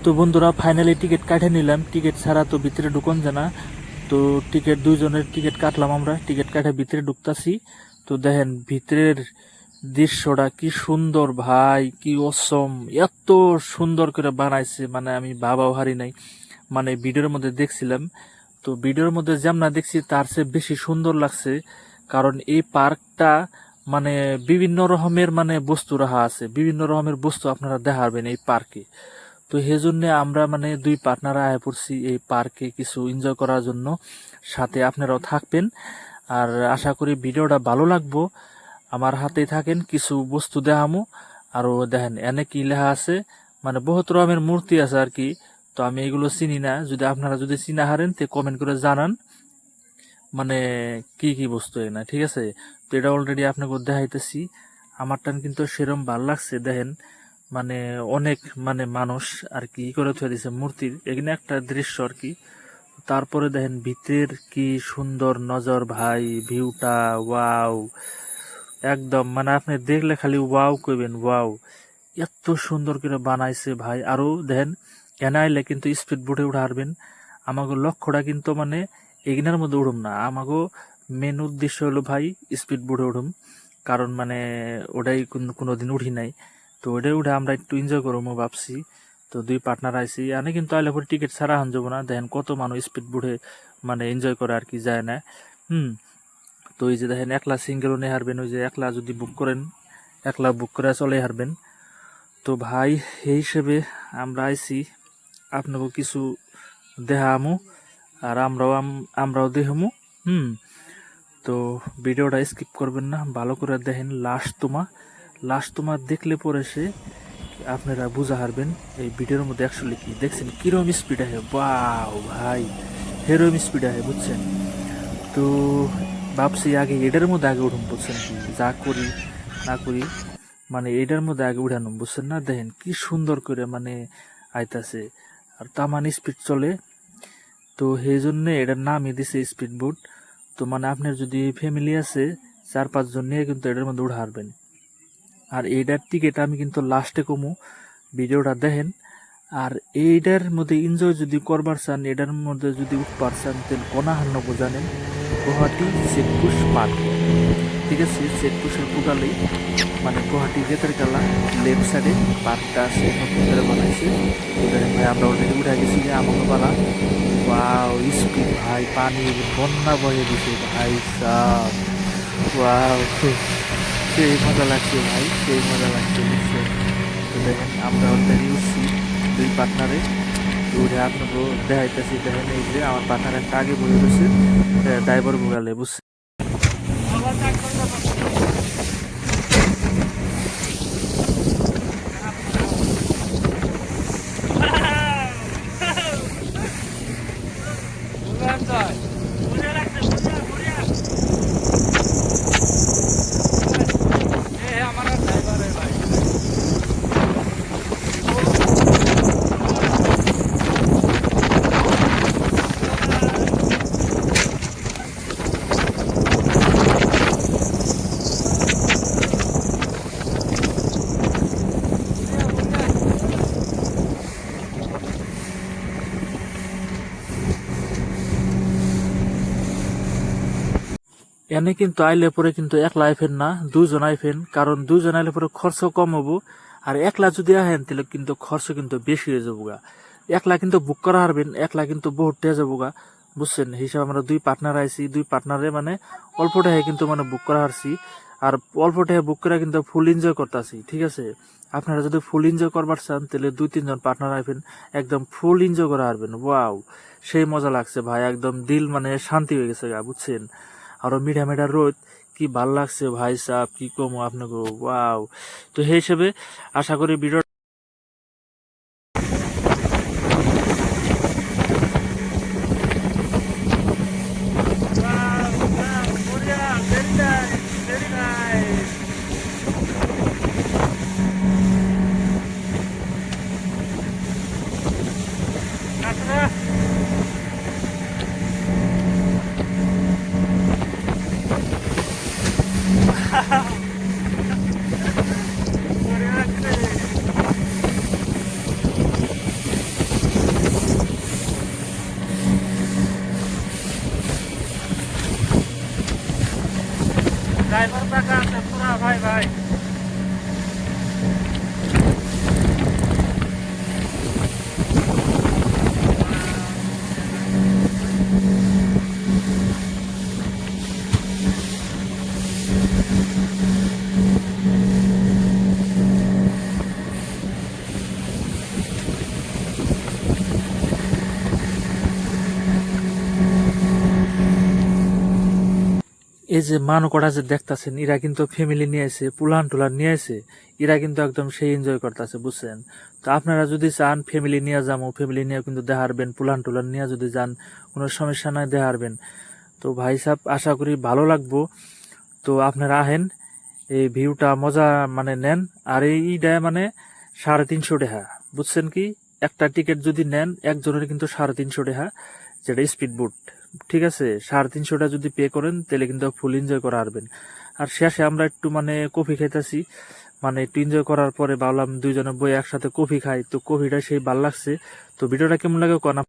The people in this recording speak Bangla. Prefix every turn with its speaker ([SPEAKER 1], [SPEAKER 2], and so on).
[SPEAKER 1] তো বন্ধুরা ফাইনালি টিকিট কাটে নিলাম। টিকিট ছাড়া তো ভিতরে ঢুকন যায় না। তো টিকিট দুইজনের টিকিট কাটলাম, আমরা টিকিট কাটে ভিতরে ঢুকতাছি। তো দেখেন ভিতরের দৃশ্যটা কি সুন্দর ভাই, কি অসম, এত সুন্দর করে বানাইছে মানে আমি ভাবাও হারি নাই। মানে ভিডিওর মধ্যে দেখছিলাম, তো ভিডিওর মধ্যে যেমন দেখছি তার চেয়ে বেশি সুন্দর লাগছে। কারণ এই পার্কটা মানে বিভিন্ন রকমের মানে বস্তু রাখা আছে, বিভিন্ন রকমের বস্তু আপনারা দেখাবেন এই পার্কে। তো সেজন্য আমরা মানে দুই পার্টনার আয়া পড়ছি এই পার্কে কিছু এনজয় করার জন্য। সাথে আপনারাও থাকবেন, আর আশা করি ভিডিওটা ভালো লাগবো। আমার হাতেই থাকেন, কিছু বস্তু দেখামু। আরো দেখেন এনে কি লেখা আছে, মানে বহুত রকমের মূর্তি আছে আর কি। তো আমি এগুলো চিনি না, যদি আপনারা যদি চিনা হারেন তে কমেন্ট করে জানান মানে কি কি বস্তু না, ঠিক আছে। তো এটা অলরেডি আপনাকে দেখাইতেছি। আমার টান কিন্তু সেরম ভাল লাগছে। দেখেন মানে অনেক মানে মানুষ আর কি করে থুয়ে দিছে মূর্তির, এখানে একটা দৃশ্য আর কি। তারপরে দেখেন ভিতরের কি সুন্দর নজর ভাই, ভিউটা ওয়াও, একদম মানে আপনি দেখলে খালি ওয়াও কইবেন ওয়াও, এত সুন্দর করে বানাইছে ভাই। আরো দেখেন এনে আইলে কিন্তু স্পিড বোটে উঠে হারবেন। আমাকে লক্ষ্যটা কিন্তু মানে এগিনার মধ্যে উঠুম না, আমাকে মেন উদ্দেশ্য হলো ভাই স্পিড বোটে উঠুম। কারণ মানে ওটাই কোনোদিন উঠি নাই, তো ওটাই উঠে আমরা একটু এনজয় করবো ভাবছি। তো দুই পার্টনার আইসি আনে কিন্তু আইলে পরে টিকিট ছাড়া হান যাবো না। দেখেন কত মানুষ স্পিড বোটে মানে এনজয় করে আর কি, যায় না। হুম। তো এই যে দেখেন একলা সিঙ্গেলও নিয়ে হারবেন, ওই যে একলা যদি বুক করেন একলা বুক করে চলে হারবেন। তো ভাই এই হিসেবে আমরা আইছি আপনাকে কিছু দেখামু, আর আমরাও দেখামু। হুম। তো ভিডিওটা স্কিপ করবেন না, ভালো করে দেখেন লাস্ট তোমার দেখলে পরে সে আপনারা বুঝা হারবেন এই ভিডিওর মধ্যে অ্যাকচুয়ালি কি দেখছেন, কিরম স্পিড আহে। বাও ভাই, হেরম স্পিড আহে বুঝছেন। তো ভাবছি আগে এটার মধ্যে আগে উঠুন বুঝছেন, কি যা করি না করি মানে এটার মধ্যে আগে উঠানো বুঝছেন না। দেখেন কি সুন্দর করে মানে আইতাছে, আর তামান স্পিড চলে। তো সেই জন্য এটার নামই দিছে স্পিড বোট। তো মানে আপনার যদি ফ্যামিলি আছে 4-5 জন নিয়ে কিন্তু এটার মধ্যে উঠে হারবেন। আর এইটার টিকিট আমি কিন্তু লাস্টে কমু, ভিডিওটা দেখেন। আর এইটার মধ্যে এনজয় যদি করবার চান, এটার মধ্যে যদি উঠবার চান, তাহলে কোনাহান্ন জানেন গুয়াহাটি চেকপুশ পার্ক, ঠিক আছে। চেকপুশের পুগালেই মানে গুয়াহাটি গেটের কালা লেফট সাইডে পার্কটা আছে, নতুন করে বানাইছে। ভাই আমরা অলরেডি উঠে গেছি যে আমাকে পালা। ওয়াও স্পিড ভাই, পানির বন্যা বয়ে দিছে ভাই সাহ। ওয়াও, সেই মজা লাগছে ভাই, সেই মজা লাগছে বুঝছেন। তো দেখেন আমরা অলরেডি উঠছি দুই পার্টনারে। উঠে আপনাকে দেখাইতেছি। দেখেন এই যে আমার পার্টনার একটা আগে বয়ে রয়েছে, ড্রাইভার বুগালে বুঝছেন। এনে কিন্তু আইলে পরে কিন্তু একলা আইফেন না, দুজন আইফেন। কারণ দুজন আইলে পরে খরচ কম হবো, আর একলা যদি আহেন তাহলে কিন্তু খরচ কিন্তু বেশি হয়ে যাবো গা। একলা কিন্তু বুক করা হারবেন, একলা কিন্তু বহুত টেয়া যাবো গা বুঝছেন। হিসাব আমরা দুই পার্টনার আইছি, দুই পার্টনারে মানে অল্প টাকা কিন্তু মানে বুক করা হারছি। আর অল্প টাকা বুক করে কিন্তু ফুল এনজয় করতেছি, ঠিক আছে। আপনারা যদি ফুল এনজয় করবার চান তাহলে 2-3 জন পার্টনার আইবেন, একদম ফুল এনজয় করা হারবেন। ওয়াও, সেই মজা লাগছে ভাই, একদম দিল মানে শান্তি হয়ে গেছে গা বুঝছেন। আরো মিঠা মিঠা রোদ, কি ভাল লাগছে ভাই সাহ, কি কমো আপনাকে। ওয়াও। তো সেই হিসেবে আশা করি ভিডিও ভাই এই যে মানুষরা যে দেখতাছেন এরা কিন্তু ফ্যামিলি নিয়ে এসে পুলান টুলান নিয়ে এসে এরা কিন্তু একদম সেই এনজয় করতেছে বুঝছেন। তো আপনারা যদি চান ফ্যামিলি নিয়ে যাবো, ফ্যামিলি নিয়ে কিন্তু দেখারবেন, পুলান টুলান নিয়ে যদি যান কোনো সমস্যা নয় দেখারবেন। তো ভাই সাহেব আশা করি ভালো লাগবো। তো আপনারা আহেন, এই ভিউটা মজা মানে নেন। আর এইটা মানে 350 টাকা বুঝছেন কি, একটা টিকিট যদি নেন একজনের কিন্তু 350 টাকা, যেটা স্পিড বোট। ঠিক আছে, 350 টাকা যদি পে করেন তাহলে কিন্তু ফুল এনজয় করা পারবেন। আর শেষে আমরা একটু মানে কফি খাইতেছি, মানে একটু এনজয় করার পরে ভাবলাম দুইজনে বই একসাথে কফি খাই, তো কফিটা সেই ভাল লাগছে। তো ভিডিওটা কেমন লাগে কোন